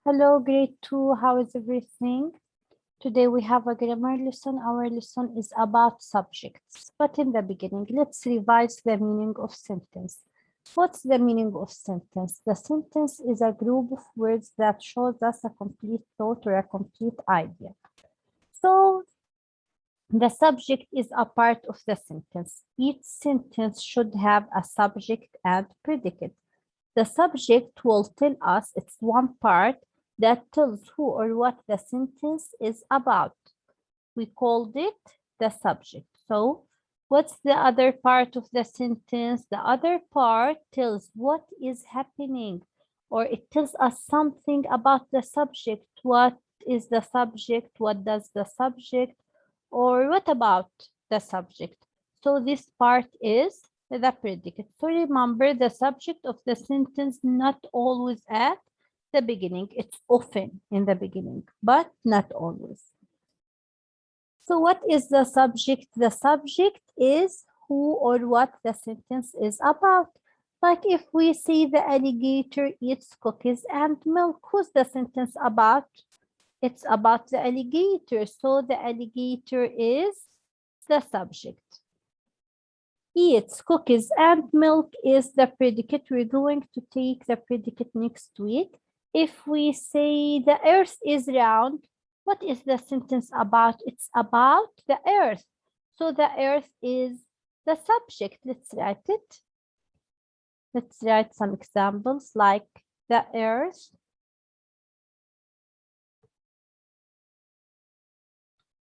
Hello, grade 2. How is everything? Today we have a grammar lesson. Our lesson is about subjects. But in the beginning, let's revise the meaning of sentence. What's the meaning of sentence? The sentence is a group of words that shows us a complete thought or a complete idea. So the subject is a part of the sentence. Each sentence should have a subject and predicate. The subject will tell us it's one part that tells who or what the sentence is about. We called it the subject. So what's the other part of the sentence? The other part tells what is happening, or it tells us something about the subject. What is the subject? What does the subject? Or what about the subject? So this part is the predicate. So remember, the subject of the sentence not always at the beginning. It's often in the beginning, but not always. So what is the subject? The subject is who or what the sentence is about. Like if we say the alligator eats cookies and milk, who's the sentence about? It's about the alligator. So the alligator is the subject. Eats cookies and milk is the predicate. We're going to take the predicate next week. If we say the earth is round, what is the sentence about? It's about the earth. So the earth is the subject. Let's write it. Let's write some examples like the earth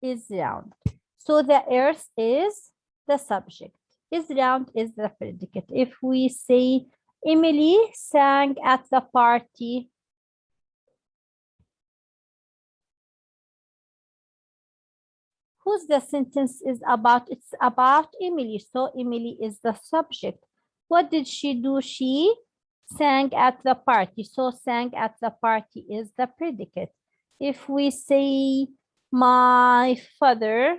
is round. So the earth is the subject. Is round is the predicate. If we say Emily sang at the party, whose the sentence is about? It's about Emily. So Emily is the subject. What did she do? She sang at the party. So sang at the party is the predicate. If we say my father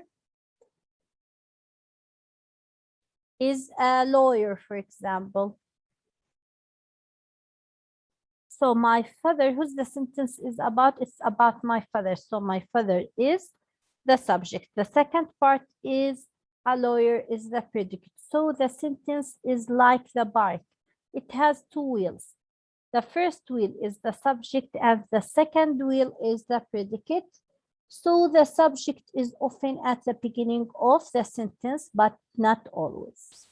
is a lawyer, for example. So my father, who's the sentence is about? It's about my father. So my father is the subject. The second part is a lawyer is the predicate. So the sentence is like the bike. It has two wheels. The first wheel is the subject and the second wheel is the predicate. So the subject is often at the beginning of the sentence, but not always.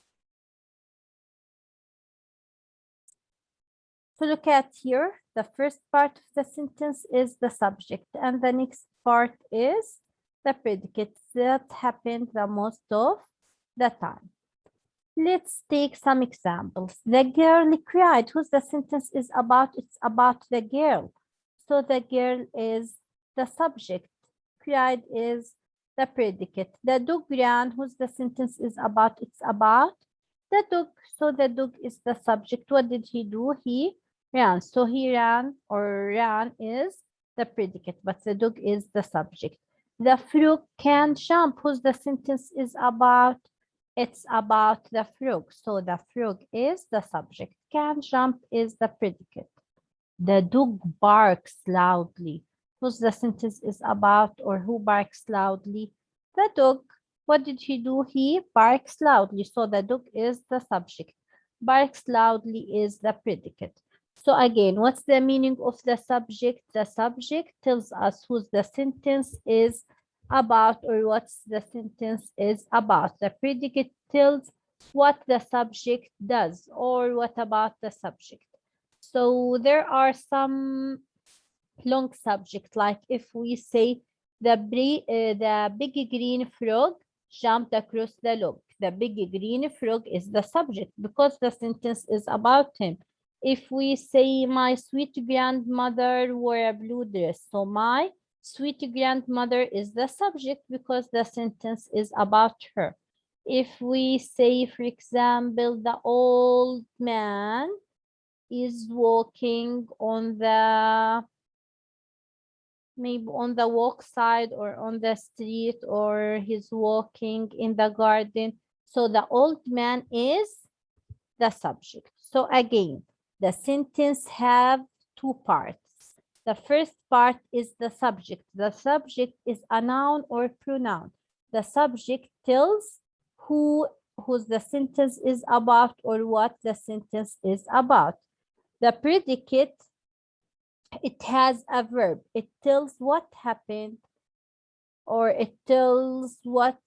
So look at here, the first part of the sentence is the subject and the next part is the predicate that happened the most of the time. Let's take some examples. The girl cried. Who's the sentence is about? It's about the girl. So the girl is the subject. Cried is the predicate. The dog ran. Who's the sentence is about? It's about the dog. So the dog is the subject. What did he do? He ran. So he ran or ran is the predicate, but the dog is the subject. The frog can jump. Who's the sentence is about? It's about the frog. So the frog is the subject. Can jump is the predicate. The dog barks loudly. Who's the sentence is about or who barks loudly? The dog. What did he do? He barks loudly. So the dog is the subject. Barks loudly is the predicate. So again, what's the meaning of the subject? The subject tells us who the sentence is about or what the sentence is about. The predicate tells what the subject does or what about the subject. So there are some long subjects, like if we say the big green frog jumped across the log. The big green frog is the subject because the sentence is about him. If we say my sweet grandmother wore a blue dress, so my sweet grandmother is the subject because the sentence is about her. If we say, for example, the old man is walking on the maybe on the walk side or on the street, or he's walking in the garden. So the old man is the subject. So again, the sentence have two parts. The first part is the subject. The subject is a noun or pronoun. The subject tells who the sentence is about or what the sentence is about. The predicate, it has a verb. It tells what happened, or it tells what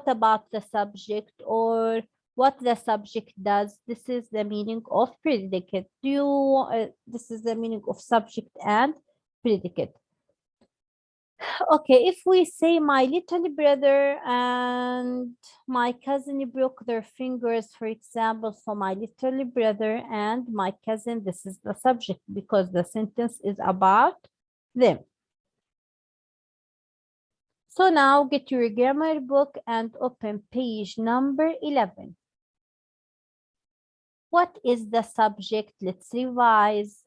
about the subject, or what the subject does. This is the meaning of predicate. This is the meaning of subject and predicate. Okay, if we say my little brother and my cousin broke their fingers, for example, so my little brother and my cousin, this is the subject because the sentence is about them. So now get your grammar book and open page number 11. What is the subject? Let's revise.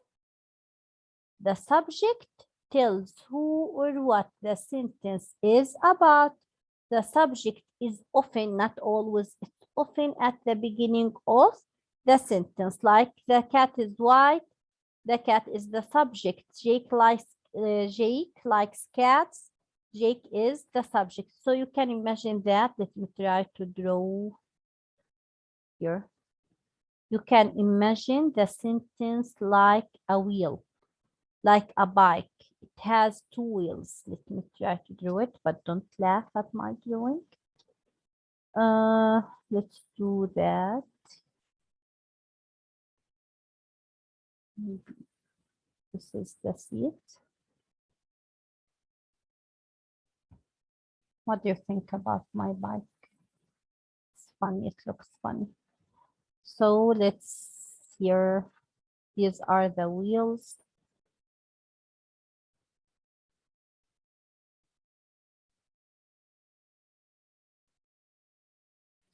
The subject tells who or what the sentence is about. The subject is often, not always, it's often at the beginning of the sentence. Like the cat is white, the cat is the subject. Jake likes cats. Jake is the subject. So you can imagine that. Let me try to draw here. You can imagine the sentence like a wheel, like a bike. It has two wheels. Let me try to draw it, but don't laugh at my drawing. Let's do that. Maybe this is the seat. What do you think about my bike? It's funny, it looks funny. So these are the wheels.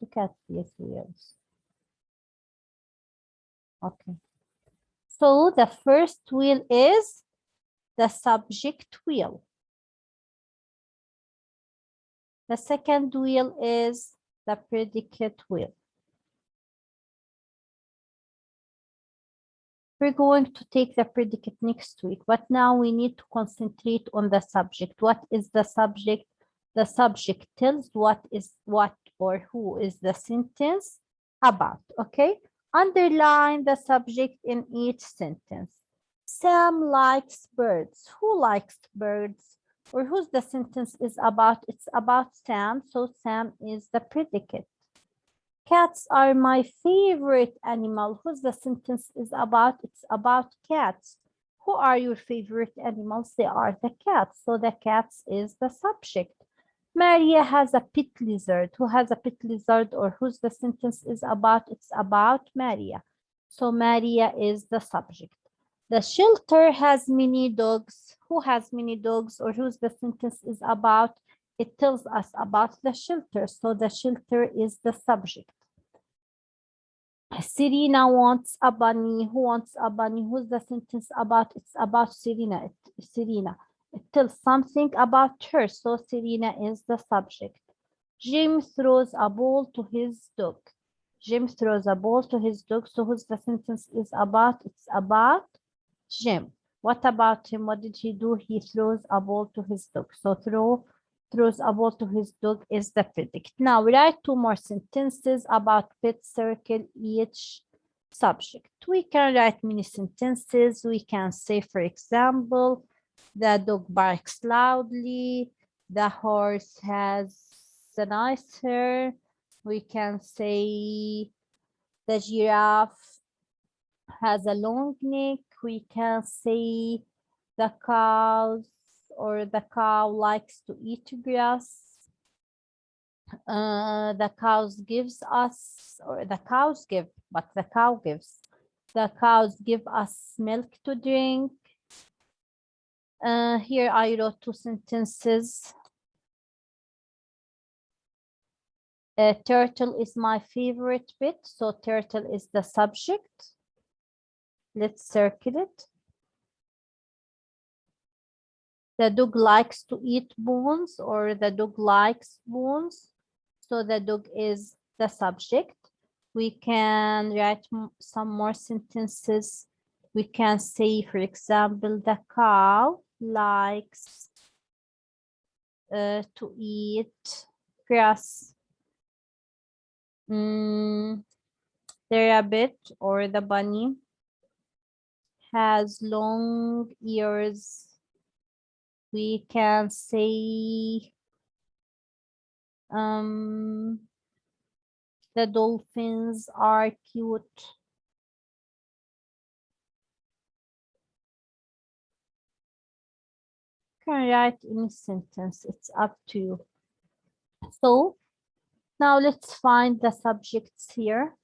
Look at these wheels. Okay. So the first wheel is the subject wheel. The second wheel is the predicate wheel. We're going to take the predicate next week, but now we need to concentrate on the subject. What is the subject? The subject tells what or who is the sentence about, okay? Underline the subject in each sentence. Sam likes birds. Who likes birds? Or whose the sentence is about? It's about Sam, so Sam is the predicate. Cats are my favorite animal. Whose the sentence is about? It's about cats. Who are your favorite animals? They are the cats. So the cats is the subject. Maria has a pet lizard. Who has a pet lizard, or whose the sentence is about? It's about Maria. So Maria is the subject. The shelter has many dogs. Who has many dogs, or whose the sentence is about? It tells us about the shelter. So the shelter is the subject. Serena wants a bunny. Who wants a bunny? Who's the sentence about? It's about Serena. Serena. It tells something about her. So Serena is the subject. Jim throws a ball to his dog. Jim throws a ball to his dog. So who's the sentence is about? It's about Jim. What about him? What did he do? He throws a ball to his dog. So throws a ball to his dog is the predicate. Now write two more sentences about pet. Circle each subject. We can write many sentences. We can say, for example, the dog barks loudly. The horse has a nice hair. We can say the giraffe has a long neck. We can say the cow likes to eat grass. The cows give, but the cow gives. The cows give us milk to drink. Here I wrote two sentences. Turtle is my favorite pet. So turtle is the subject. Let's circle it. The dog likes to eat bones, or the dog likes bones. So the dog is the subject. We can write some more sentences We can say, for example, the cow likes to eat grass. The rabbit or the bunny has long ears. We can say the dolphins are cute. You can write any sentence, it's up to you. So now let's find the subjects here.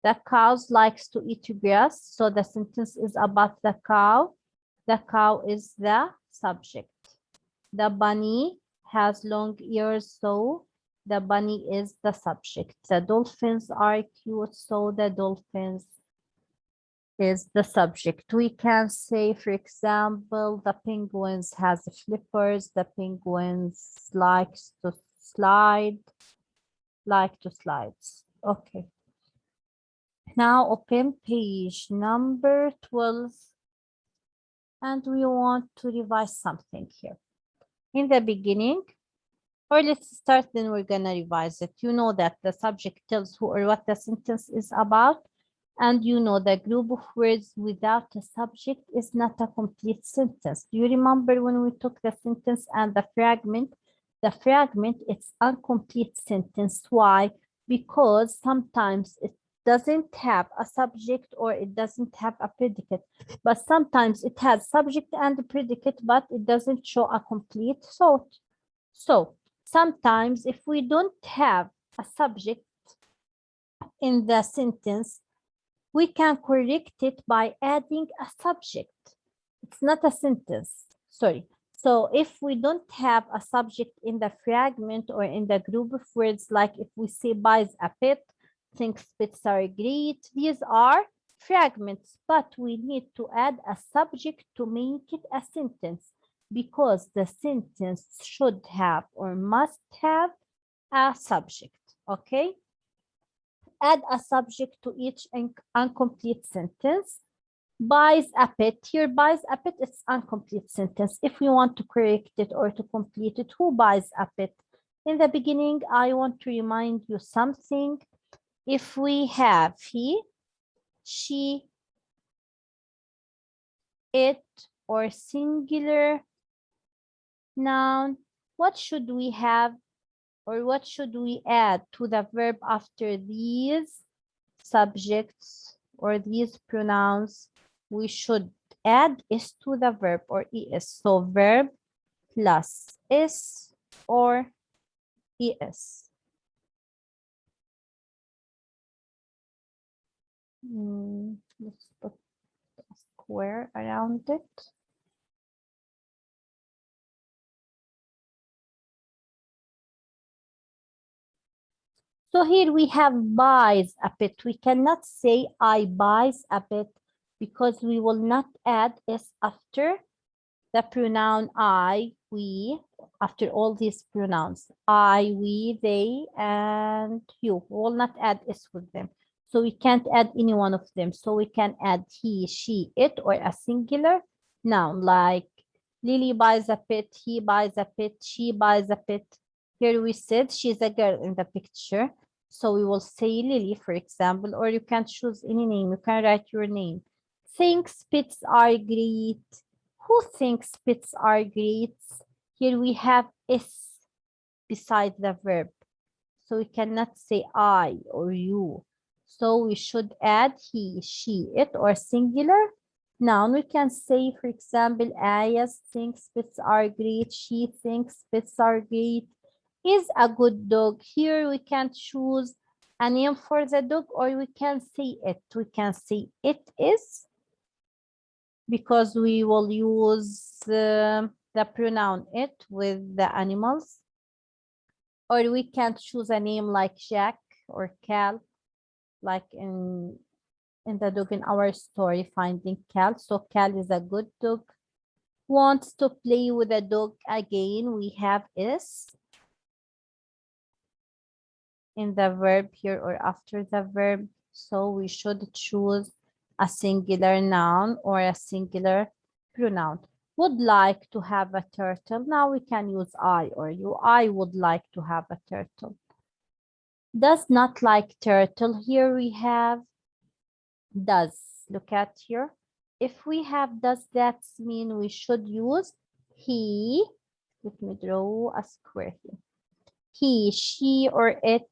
The cows likes to eat grass, so the sentence is about the cow. The cow is the subject. The bunny has long ears, so the bunny is the subject. The dolphins are cute, so the dolphins is the subject. We can say, for example, the penguins has flippers. The penguins likes to slide. Okay. Now open page number 12. And we want to revise something here. In the beginning, or let's start, then we're gonna revise it. You know that the subject tells who or what the sentence is about. And you know the group of words without a subject is not a complete sentence. Do you remember when we took the sentence and the fragment? The fragment, it's incomplete sentence. Why? Because sometimes it doesn't have a subject or it doesn't have a predicate. But sometimes it has subject and a predicate, but it doesn't show a complete thought. So sometimes if we don't have a subject in the sentence, we can correct it by adding a subject. It's not a sentence, sorry. So if we don't have a subject in the fragment or in the group of words, like if we say buys a pet, thinks pets are great, these are fragments, but we need to add a subject to make it a sentence, because the sentence should have or must have a subject, okay? Add a subject to each incomplete sentence. Buys a pet. Here, buys a pet, it's incomplete sentence. If we want to correct it or to complete it, who buys a pet? In the beginning, I want to remind you something. If we have he, she, it, or singular noun, what should we have or what should we add to the verb after these subjects or these pronouns? We should add is to the verb or es. So verb plus is or es. Let's put a square around it. So here we have buys a pet. We cannot say I buys a pet because we will not add is after the pronoun I, we, after all these pronouns. I, we, they, and you. We will not add is with them. So we can't add any one of them. So we can add he, she, it, or a singular noun like Lily buys a pet, he buys a pet, she buys a pet. Here we said she's a girl in the picture. So we will say Lily, for example, or you can choose any name. You can write your name. Thinks pets are great. Who thinks pets are great? Here we have is beside the verb. So we cannot say I or you. So we should add he, she, it, or singular noun. We can say, for example, Ayas thinks pets are great. She thinks pets are great. Is a good dog. Here we can choose a name for the dog, or we can say it. We can say it is, because we will use the pronoun it with the animals. Or we can choose a name like Jack or Cal, like in the dog in our story, Finding Cal. So Cal is a good dog. Wants to play with a dog again. We have is in the verb here or after the verb. So we should choose a singular noun or a singular pronoun. Would like to have a turtle. Now we can use I or you. I would like to have a turtle. Does not like turtle. Here we have does. Look at here. If we have does, that mean we should use he. Let me draw a square here. He, she, or it.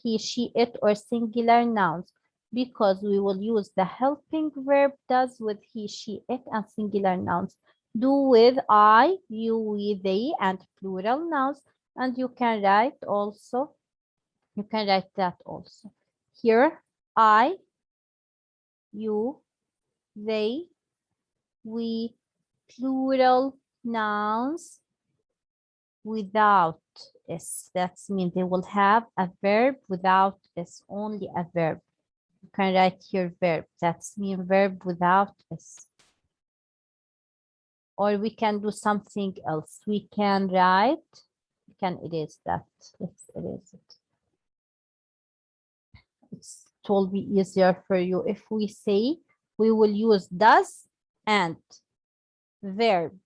He, she, it, or singular nouns, because we will use the helping verb does with he, she, it, and singular nouns. Do with I, you, we, they, and plural nouns. And you can write also, you can write that also. Here, I, you, they, we, plural nouns without s. That means they will have a verb without s, only a verb. You can write here verb. That's mean verb without s. Or we can do something else. We can write, we can erase that. Let's erase it. It will be easier for you if we say we will use does and verb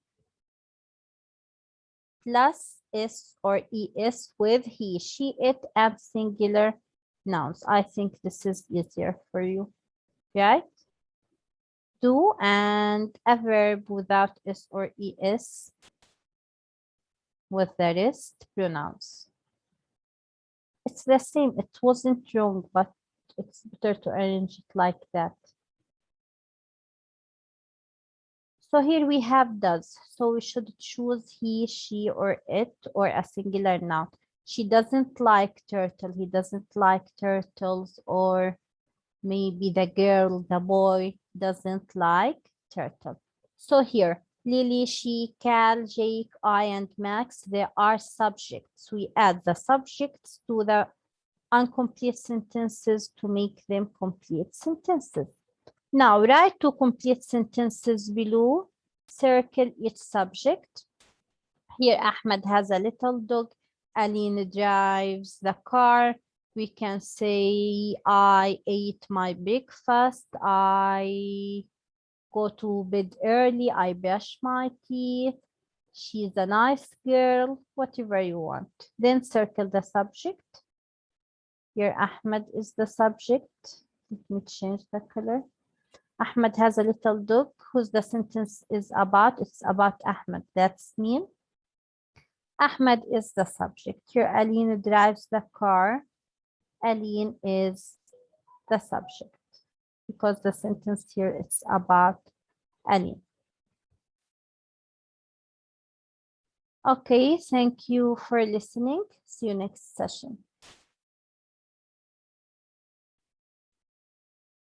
plus s or es with he, she, it, and singular nouns. I think this is easier for you, right? Do and a verb without s or es with the rest pronouns. It's the same. It wasn't wrong, but it's better to arrange it like that. So here we have does. So we should choose he, she, or it, or a singular noun. She doesn't like turtle. He doesn't like turtles. Or maybe the girl, the boy doesn't like turtle. So here, Lily, she, Cal, Jake, I, and Max, they are subjects. We add the subjects to the incomplete sentences to make them complete sentences. Now write two complete sentences below. Circle each subject. Here Ahmed has a little dog. Aline drives the car. We can say I ate my breakfast. I go to bed early. I brush my teeth. She's a nice girl. Whatever you want. Then circle the subject. Here Ahmed is the subject. Let me change the color. Ahmed has a little dog whose the sentence is about. It's about Ahmed. That's mean. Ahmed is the subject. Here Aline drives the car. Aline is the subject because the sentence here is about Aline. Okay, thank you for listening. See you next session.